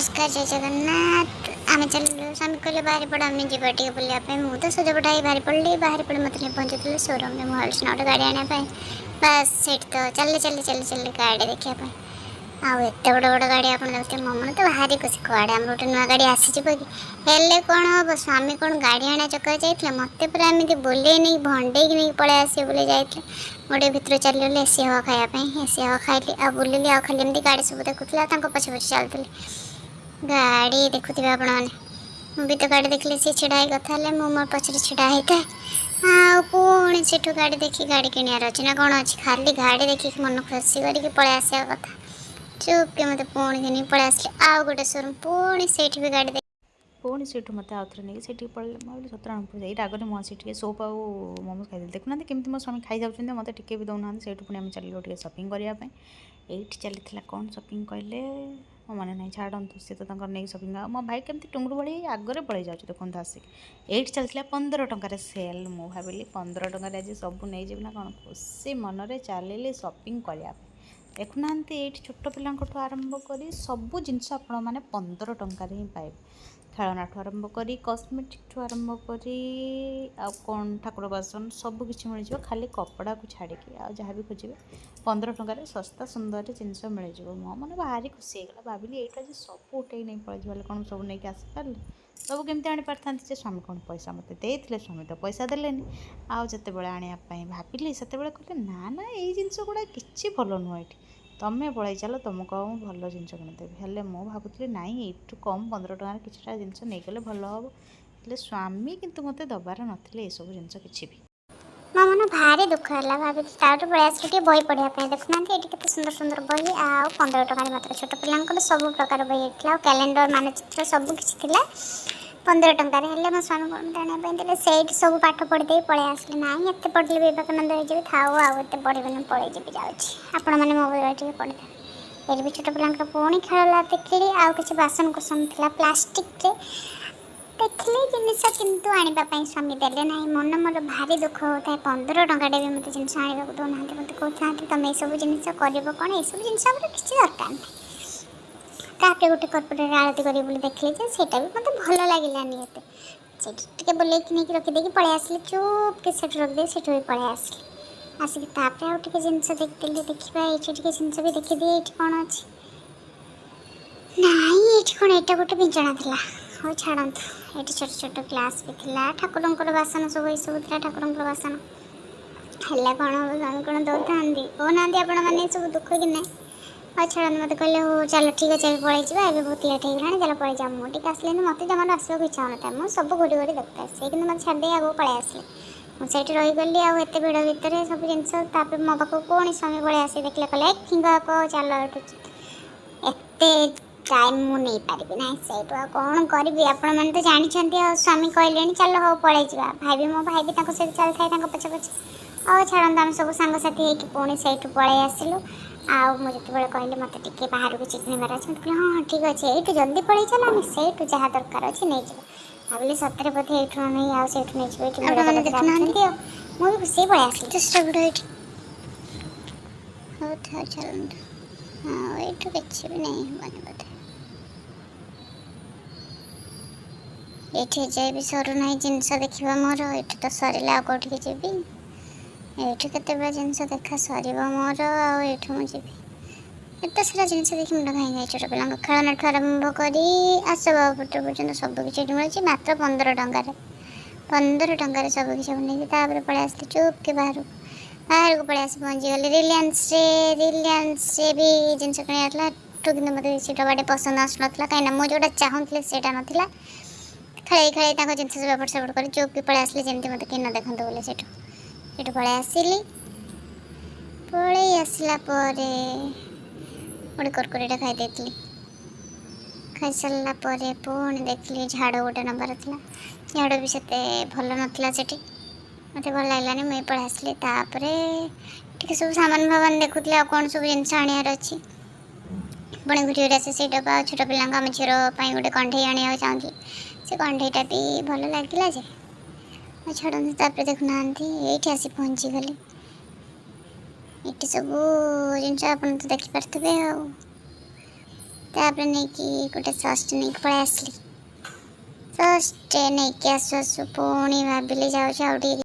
नमस्कार जय जगन्नाथ। आम चलो स्वामी कहले बाहर पड़ आम जी बुलापी मुझे तो सज पटा बाहर पड़ी मत नहीं पहुँची शोरूम में मुझे गोटे गाड़ी आने बस से तो चल चल चल चल गाड़ी देखापी आते बड़ बड़ गाड़ी आप देखते मो मन तो भारी खुशी कड़े आम गोटे नुआ गाड़ी आसीज कि हेल्ले कौन हम स्वामी कौन गाड़ी आने चक्कर जाइए मत पूरा एमती बुले नहीं भंडे नहीं पलि आसे बोले जाते गोटे भितर चलि एसी हवा खायापी एसी हवा खाइली आ बुलिली आ खाली एमती गाड़ी सब देखुला पछे पछे चलती गाड़ी देखुवे आपण मैंने मुझे तो गाड़ी देखिले सी छिड़ा कथा मो मोर पछरे छिड़ा होता पुणी से गाड़ी देखी गाड़ी किणार अच्छे ना कौन अच्छी खाली गाड़ी देखिक मन खुशी करके पलि आसा कथा चुप के मत पुणी घनी पलि आसले आउ गोटे शोरूम पुणी से भी गाड़ी देख पुणी से मत आउ थे नहीं से पड़े मुझे सतराणपुर जाए आगे मुझे टे सोप आउ मोमोज खाई देखुना केमती मो स्वामी खाई जाऊँ मत टे भी दौना से पुणी आम चलो टे सपिंग करने ये चली कौन सपिंग कहले मो मन ना छाड़ू सी तो नहीं सपिंग मो भाई केमती टुंगुर बड़ी आगे पड़े जाऊँ देखते आसिक ये चलता 15 टकर सेल मु भाविली 15 टकर आज सब नहीं जीव ना कौन खुशी मनरे चलिए सपिंग करने देखुना ये छोट पिला आरंभ कर सबू जिनस आपण मैंने 15 टकर ही पाइबे खेलना ठू आरंभ कर कस्मेटिक ठू आरंभ कर कौन ठाकुर बासन सबकि मिल जाए खाली कपड़ा को छाड़ी आ जहाँ भी खोजे 15 टकर सस्ता सुंदर जिनस मिल जाए मो मन भारी खुशी होगा भाविली यहाँ जो सब उठे नहीं पड़े कौन सब नहीं आसीपारे सब केमती आनी पारि स्वामी कौन पैसा मत देते स्वामी तो पैसा देले आउ जिते आने भाविली से कहते ना ना ये जिनस गुड़ा कि भल नुह ये तमें पलि चल तुमको भल जिन किणदेवी हेल्ले मु भावुली ना यू कम 15 टकर किसी जिनस नहीं गले भल हम हेल्ले स्वामी किंतु मत दबार नथिले ये सब जिनस किसी भी मो मन भारी दुख है भाभी ताठू पलि आस बही पढ़ाई देखुना ये सुंदर सुंदर बही आ 15 टकर मात्र छोट पिला सब प्रकार बही होता कैलेंडर मानचित्र सबकि 15 टकर हेल्ले मो स्वामी कौन जानापी से सब पाठ पढ़ी पलि आसली ना एत पढ़ले विवेकानंद हो थाऊ आते पढ़े पलि जी जाऊँगी आपण मैंने मोबाइल पढ़े ये भी छोट पिला पुणी खेला देखिली आउ कि बासन कुसन था प्लास्टिक देखिले जिनस किंतु आने स्वामी देले ना मन मोर भारी दुख होता है 15 टकाटे भी मत जिन आने दौना मत कहते तुम सब जिन कर कौन ये सब जिन किसी दरकार नहीं तापर गोटे कर्पूर आरती करी देखिले सेटा भी मत भल लगे ये बुले नहीं रखिदे पलि आसली चुप के रखिदे से भी पलि आसली आसिक आउ टे जिनस देखिए देखा ये जिनस भी देखिए ये कौन अच्छी ना ये कौन यहाँ गोटे बिंचना था हो छाड़ू ये छोट छोट ग्लास भी था ठाकुर बासन सब ये सब था ठाकुर बासन हेल्ला कौन हम स्वामी कौन दौता कहना आपण मैंने सब दुख कि ना और छाड़ मत कहले हो चलो ठीक अच्छे पलि जाए बहुत लेट हो चलो पलि जा मुझे आसले मत जमा आसवा इच्छा होता है मुझे सब घोड़ी घोड़ी देखते आसे कि मत छाड़ी आगे पलि आसले मुझे रहीगली आते भिड़ भितर सब जिनस मो पाक पुणी स्वामी पलि आसे देखले कहले फिंगा चल एत टाइम मु नहीं पारि ना से कौन करी आपण मैंने तो जानते स्वामी कहले चलो हाँ पलि जा भाई भी मो भाई भी सहित चलता पछे पछे आ छाड़ू आम सब सांगसाथी पुणी से पलि आसलु आउ मुझे कहले मत टे बाहर को चिकनार अच्छे हाँ ठीक अच्छे ये जल्दी पलि चल आम से जहाँ दरकार अच्छे नहीं जा भाविली सतरे बोधे ये नहीं आउ नहीं देखुना मुझे खुशी पलि आसली दूसरा भिड़ ये चल हाँ ये किसी भी नहीं बने बोधे ये जाए भी सरू ना जिनस देखा मोर ये तो सरला कौटी जी ये के जिनस देखा सर मोर आठ मुझे एत सारा जिन देखिए मुंड भाई गई छोट पिला खेलना ठू आरंभ कर आसबाबपत्र पर्यटन सबकि मिले मात्र 15 टकर 15 टकर सबकि नहीं पलि आसली चुप के बाहर को पलि आस पहुँची गली रिलायंस भी जिनस किणा कि मत से डबाटे पसंद आसूना कहीं मुझे जोटा चाहूँगी से नाला खेल खेल जिन सब एपट सेपट कर चुप के पलि आसली जमी मत कि न देखते बोले से पलि आसली पलि आसला गोटे कुरकुरीटा खाई खाई सारा पुणी देखिली झाड़ गोटे नबार था झाड़ भी से भल नाला से मत भल लगलानी मुझे पलि आसली टे सब सामान भामान देखुले कौन सब जिन आनार अच्छी पुणी घुरी घुरी आसे से डब्बा छोट पिला आम झीर गोटे कंढे आने चाहूँगी से कंढेटा भी भल लगे छाड़ू देखुना ये आसी पहुँची गली ये सब जिन आप देखिपे तापर नहीं कि गोटे सस्टे नहीं पड़े आसली सस्टे नहीं कि आसु आसु पुणी भाविली जाऊँ